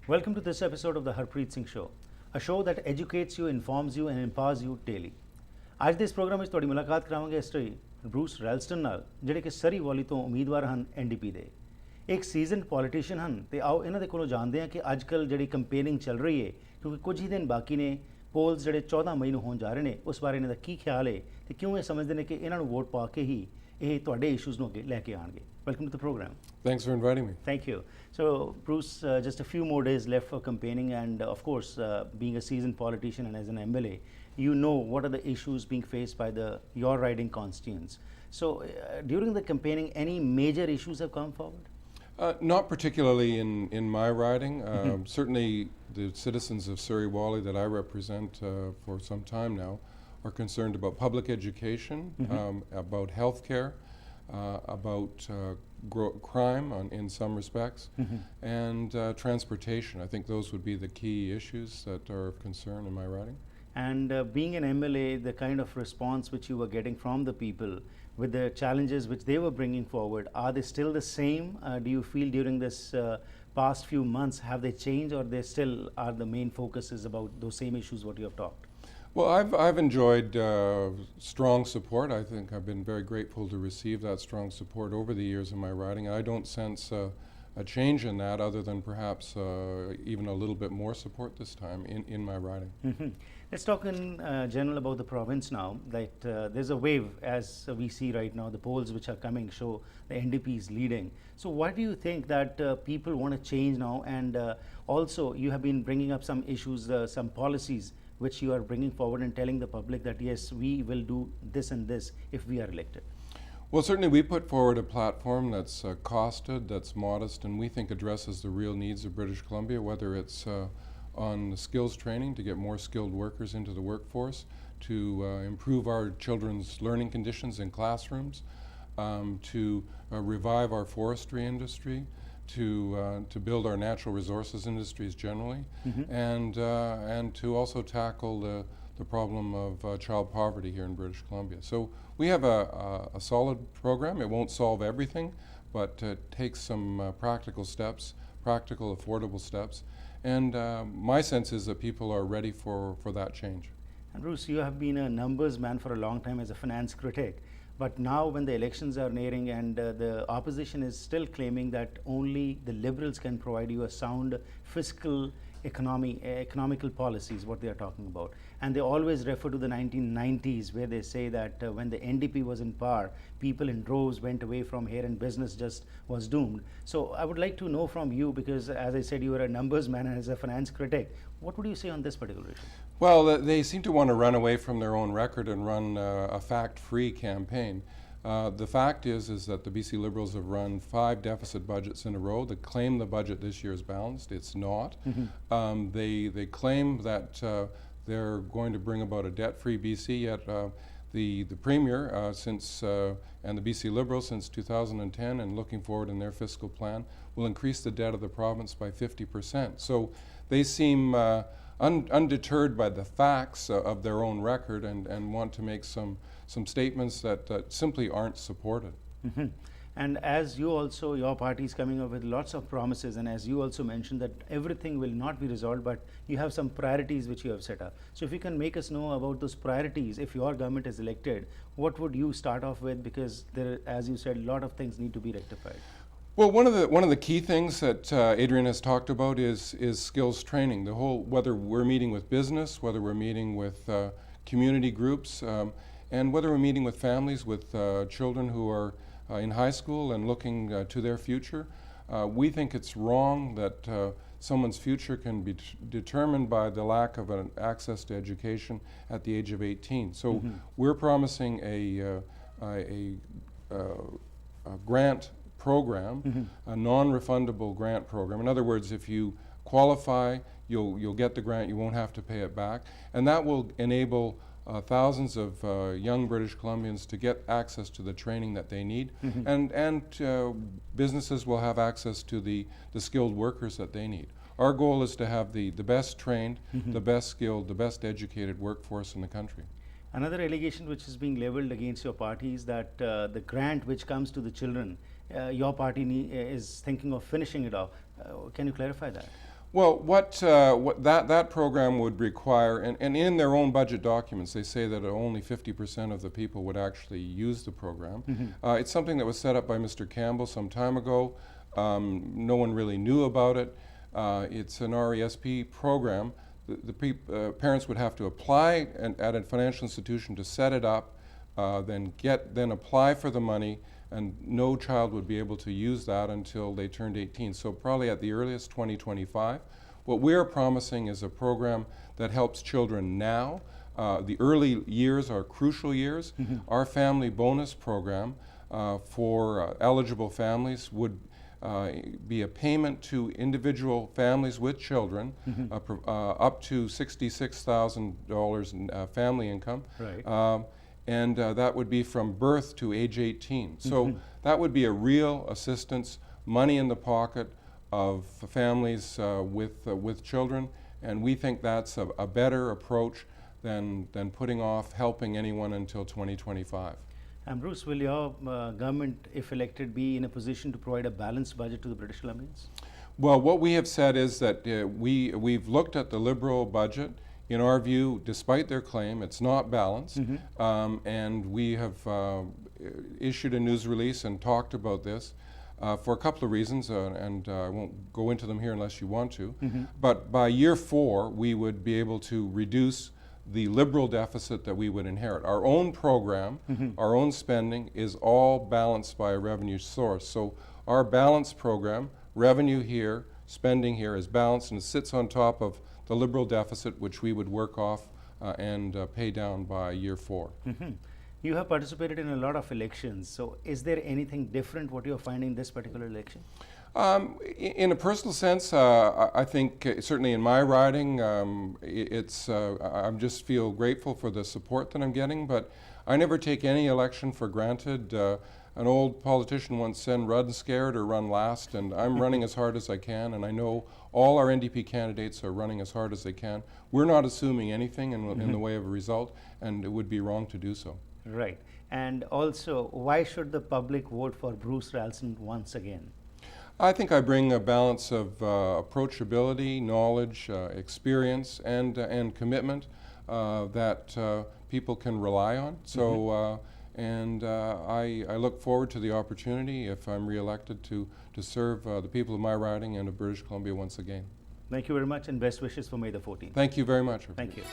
Welcome to this episode of the Harpreet Singh Show, a show that educates you, informs you and empowers you daily. आज ਦੇ ਇਸ programme ਵਿੱਚ ਤੁਹਾਡੀ ਮੁਲਾਕਾਤ ਕਰਾਵਾਂਗੇ ਹਿਸਟਰੀ ਬਰੂਸ ਰੈਲਸਟਨ ਨਾਲ, ਜਿਹੜੇ ਕਿ ਸਰੀ-ਵਾਲੀ ਤੋਂ ਉਮੀਦਵਾਰ ਹਨ NDP ਦੇ। ਇੱਕ ਸੀਜ਼ਨਡ ਪੋਲੀਟੀਸ਼ੀਅਨ ਹਨ ਤੇ ਆਓ ਇਹਨਾਂ ਦੇ ਕੋਲੋਂ ਜਾਣਦੇ ਹਾਂ ਕਿ ਅੱਜ ਕੱਲ੍ਹ ਜਿਹੜੀ ਕੰਪੇਨਿੰਗ ਚੱਲ ਰਹੀ ਹੈ, ਕਿਉਂਕਿ ਕੁਝ ਹੀ ਦਿਨ ਬਾਕੀ ਨੇ, ਪੋਲਸ ਜਿਹੜੇ 14 ਮਈ ਨੂੰ ਹੋਣ ਜਾ ਰਹੇ ਨੇ, ਉਸ ਬਾਰੇ ਇਹਨਾਂ ਦਾ ਕੀ ਖਿਆਲ ਹੈ ਤੇ ਕਿਉਂ ਇਹ ਸਮਝਦੇ ਨੇ ਕਿ ਇਹਨਾਂ ਨੂੰ ਵੋਟ ਪਾ ਕੇ ਹੀ ਇਹ ਤੁਹਾਡੇ ਇਸ਼ੂਜ਼ ਨੂੰ ਅੱਗੇ ਲੈ ਕੇ ਆਉਣਗੇ। Welcome to the program. Thanks for inviting me. Thank you. So, Bruce, just a few more days left for campaigning, and of course, being a seasoned politician and as an MLA, you know what are the issues being faced by your riding constituents. So, during the campaigning, any major issues have come forward? Not particularly in my riding. Certainly, the citizens of Surrey-Whalley that I represent for some time now are concerned about public education, about healthcare, about crime in some respects, and transportation. I think those would be the key issues that are of concern in my riding. And being an MLA, the kind of response which you were getting from the people with the challenges which they were bringing forward, are they still the same? Do you feel during this past few months, have they changed, or they still are the main focus is about those same issues what you have talked? Well, I've enjoyed strong support. I think I've been very grateful to receive that strong support over the years in my riding. I don't sense a change in that, other than perhaps even a little bit more support this time in my riding. Let's talk in general about the province now. That there's a wave, as we see right now. The polls which are coming show the NDP is leading. So why do you think that people want to change now? And also, you have been bringing up some issues, some policies which you are bringing forward and telling the public that yes, we will do this and this if we are elected. Well, certainly we put forward a platform that's costed, that's modest, and we think addresses the real needs of British Columbia, whether it's on skills training to get more skilled workers into the workforce, to improve our children's learning conditions in classrooms, to revive our forestry industry, to build our natural resources industries generally, and to also tackle the problem of child poverty here in British Columbia. So we have a solid program. It won't solve everything, but it takes some practical steps, practical, affordable steps. And my sense is that people are ready for that change. And Bruce, you have been a numbers man for a long time as a finance critic. But now when the elections are nearing and the opposition is still claiming that only the Liberals can provide you a sound fiscal economical policies, what they are talking about. And they always refer to the 1990s, where they say that when the NDP was in power, people in droves went away from here and business just was doomed. So I would like to know from you, because as I said, you are a numbers man and as a finance critic, what would you say on this particular issue? Well, they seem to want to run away from their own record and run a fact-free campaign. The fact is that the BC Liberals have run 5 deficit budgets in a row. They claim the budget this year is balanced. It's not. They claim that they're going to bring about a debt-free BC, yet the Premier and the BC Liberals since 2010 and looking forward in their fiscal plan will increase the debt of the province by 50%. So they seem undeterred by the facts of their own record and want to make some statements that simply aren't supported. And as you also, your party is coming up with lots of promises, and as you also mentioned that everything will not be resolved, but you have some priorities which you have set up. So if you can make us know about those priorities, if your government is elected, what would you start off with? Because there, as you said, a lot of things need to be rectified. Well, one of the key things that Adrian has talked about is skills training. The whole, whether we're meeting with business, whether we're meeting with community groups, and whether we're meeting with families with children who are in high school and looking to their future, we think it's wrong that someone's future can be determined by the lack of an access to education at the age of 18. So we're promising a grant program, a non-refundable grant program. In other words, if you qualify, you'll get the grant, you won't have to pay it back, and that will enable thousands of young British Columbians to get access to the training that they need, and businesses will have access to the skilled workers that they need. Our goal is to have the best trained, the best skilled, the best educated workforce in the country. Another allegation which is being leveled against your party is that the grant which comes to the children, your party is thinking of finishing it off. Can you clarify that? Well, what that program would require, and in their own budget documents, they say that only 50% of the people would actually use the program. It's something that was set up by Mr. Campbell some time ago. No one really knew about it. It's an RESP program. The parents would have to apply at a financial institution to set it up, then apply for the money, and no child would be able to use that until they turned 18. So probably at the earliest 2025. What we're promising is a program that helps children now. The early years are crucial years. Our family bonus program for eligible families would be a payment to individual families with children up to $66,000 in family income. Right. And that would be from birth to age 18. So that would be a real assistance, money in the pocket of families with children, and we think that's a better approach than putting off helping anyone until 2025. And Bruce, will your government, if elected, be in a position to provide a balanced budget to the British Columbians? Well, what we have said is that we've looked at the Liberal budget. In our view, despite their claim, it's not balanced, and we have issued a news release and talked about this for a couple of reasons, and I won't go into them here unless you want to. But by year 4, we would be able to reduce the Liberal deficit that we would inherit. Our own program, our own spending is all balanced by a revenue source. So our balanced program, revenue here, spending here, is balanced, and it sits on top of the Liberal deficit, which we would work off and pay down by year 4. You have participated in a lot of elections, so is there anything different what you're finding this particular election? In a personal sense, I think certainly in my riding, I just feel grateful for the support that I'm getting, but I never take any election for granted. An old politician once said, "Run scared or run last," and I'm running as hard as I can, and I know all our NDP candidates are running as hard as they can. We're not assuming anything in the way of a result, and it would be wrong to do so. Right. And also, why should the public vote for Bruce Ralston once again? I think I bring a balance of approachability, knowledge, experience, and commitment that people can rely on. So, I look forward to the opportunity, if I'm re-elected, to serve the people of my riding and of British Columbia once again. Thank you very much, and best wishes for May the 14th. Thank you very much. Thank you.